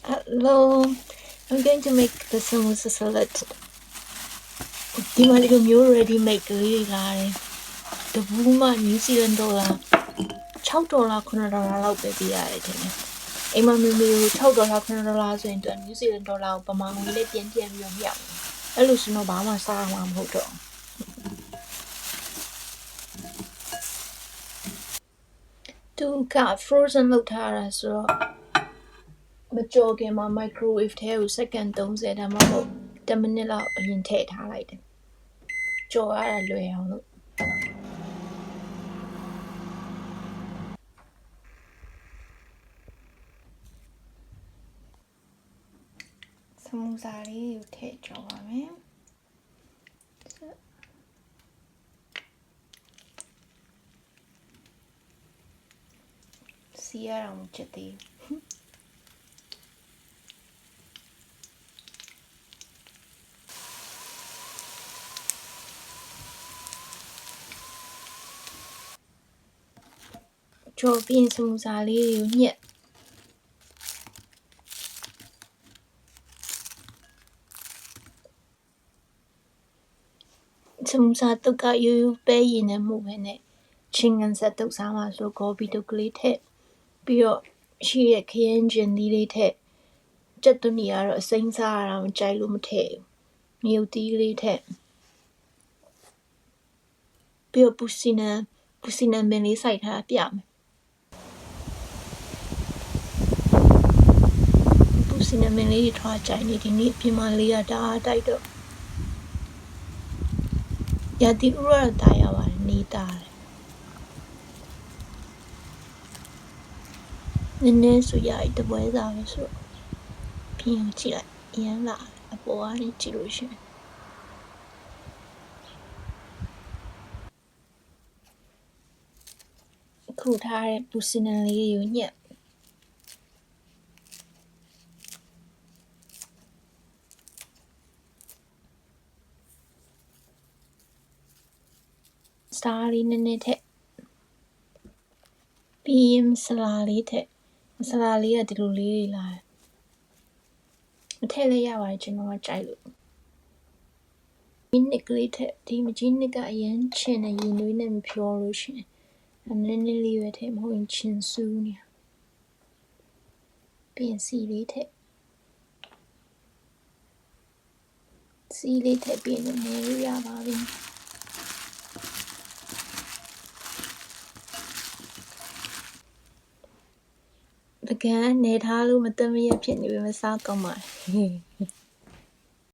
Hello, I'm going to make the samosa salad. Dima little meal ready make really like the Buma New Zealand dollar. $6 $9 လောက်ပဲပေးရတယ်ထင်တယ်။အိမ်မှာမေမေကို$6 $9ဆိုရင်သူNew Zealand dollar ကိုပမာငွေနဲ့ပြန်ပြီးတော့မြောက်တယ်။အဲ့လိုဆိုတော့ဘာမှစားမှာမဟုတ်တော့။သူက frozen လုပ်ထားတာဆိုတော့မကြော်ခင်မှာ microwave ထဲကိုစက္ကန့်30ဒါမှမဟုတ်10မိနစ်လောက်အရင်ထည့်ထားလိုက်တယ်။ကြော်ရတာလွယ်အောင်လို့ဆမူစာလေးကိုထည့်ကြော်ပါမယ်။စီရအောင်ချက်သေးကြော်ပြီးဆမူစာလေးကိုညက်ဆမူစာတုတ်ကရိုးရိုးပဲရည်နဲ့မှုပဲနဲ့ချင်းကန်ဆက်တုတ်စားမှာဆိုကော်ပီတုတ်ကလေးထည့်ပြီးတော့ရှိရခရမ်းကျင်သီးလေးထည့်ကြက်သွန်နီကတော့အစိမ်းစားရတာမကြိုက်လို့မထည့်ဘူးမြုပ်သီးလေးထည့်ပြီးတော့ပူစီနံပင်လေးစိုက်ထားပြမယ်ပူစီနံပင်လေးထွားကြိုက်နေဒီနေ့ပြင်မာလေးကတအားတိုက်တော့ရာသီဥတုတာရပါတယ်နေတာတယ်နည်းနည်းဆိုရတပွဲစားပဲဆိုပြင်ကြည့်လိုက်အရင်လာအပေါ်ကနေကြည့်လို့ရှိရင်ခုထားတဲ့ပူစီနံလေးကိုညက်စားလေးနည်းနည်းထည့်ပြီးရင်မဆလာလေးထည့်မဆလာလေးကဒီလိုလေးတွေလာမထည့်လည်းရပါတယ်ကျွန်တော်ကကြိုက်လို့ဒီနစ်ကလေးထည့်ဒီမကြီးနစ်ကအရင်ချင်တဲ့ရင်နွေးနဲ့မဖြောလို့ရှိရင်နည်းနည်းလေးပဲထည့်မဟုတ်ရင်ချင်ဆူးနေပြင်စီလေးထည့်စီလေးထည့်ပြီးနည်းနည်းရပါပြီတကယ်နေထားလို့မတမရဖြစ်နေပြီမစားကောင်းပါ